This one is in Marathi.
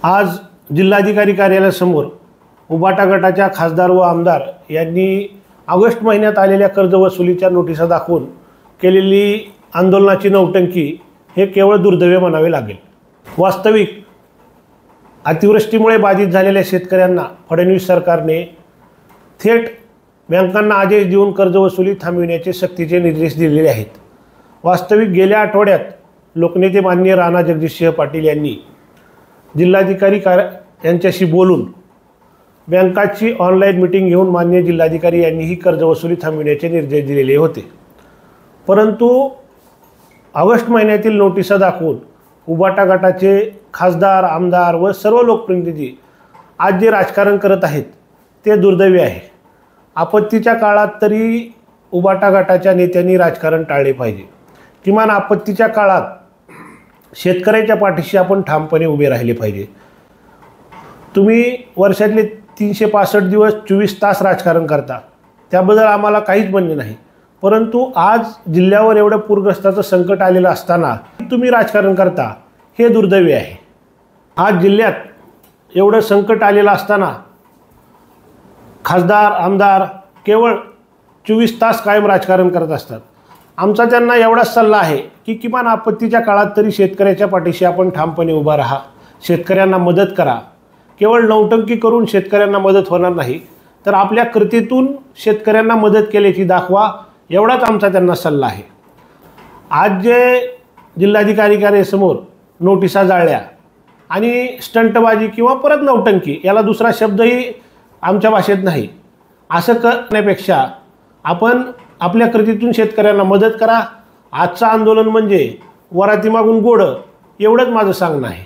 आज जिल्हाधिकारी कार्यालयासमोर उबाटा गटाच्या खासदार व आमदार यांनी ऑगस्ट महिन्यात आलेल्या कर्जवसुलीच्या नोटिसा दाखवून केलेली आंदोलनाची नौटंकी हे केवळ दुर्दैवी म्हणावे लागेल। वास्तविक अतिवृष्टीमुळे बाधित झालेल्या शेतकऱ्यांना फडणवीस सरकारने थेट बँकांना आदेश देऊन कर्जवसुली थांबविण्याचे सक्तीचे निर्देश दिलेले आहेत। वास्तविक गेल्या आठवड्यात लोकनेते माननीय राणा जगजितसिंह पाटील यांनी जिल्हाधिकारी यांच्याशी बोलून बँकाची ऑनलाईन मीटिंग घेऊन माननीय जिल्हाधिकारी यांनी ही कर्जवसुली थांबविण्याचे निर्देश दिलेले होते। परंतु ऑगस्ट महिन्यातील नोटिसा दाखवून उबाटा गटाचे खासदार, आमदार व सर्व लोकप्रतिनिधी आज जे राजकारण करत आहेत ते दुर्दैवी आहे। आपत्तीच्या काळात तरी उबाटा गटाच्या नेत्यांनी राजकारण टाळले पाहिजे। किमान आपत्तीच्या काळात शेतकऱ्याच्या पाठीशी आपण ठामपणे उभे राहिले पाहिजे। तुम्ही वर्षातले 365 दिवस 24 तास राजकारण करता, त्याबद्दल आम्हाला काहीच म्हणणे नाही। परंतु आज जिल्ह्यावर एवढं पूरग्रस्ताचं संकट आलेलं असताना तुम्ही राजकारण करता हे दुर्दैवी आहे। आज जिल्ह्यात एवढं संकट आलेलं असताना खासदार, आमदार केवळ 24 तास कायम राजकारण करत असतात। आमचा त्यांना एवढाच सल्ला आहे की किमान आपत्तीच्या काळात तरी शेतकऱ्याच्या पाठीशी आपण ठामपणे उभा राहा, शेतकऱ्यांना मदत करा। केवळ नौटंकी करून शेतकऱ्यांना मदत होणार नाही, तर आपल्या कृतीतून शेतकऱ्यांना मदत केल्याची दाखवा, एवढाच आमचा त्यांना सल्ला आहे। आज जे जिल्हाधिकारी कार्यालयासमोर नोटिसा जाळल्या आणि स्टंटबाजी किंवा परत नौटंकी, याला दुसरा शब्दही आमच्या भाषेत नाही, असं करण्यापेक्षा आपण आपल्या कृतीतून शेतकऱ्यांना मदत करा। आजचं आंदोलन म्हणजे वरातीमागून गोड, एवढंच माझं सांगणं आहे।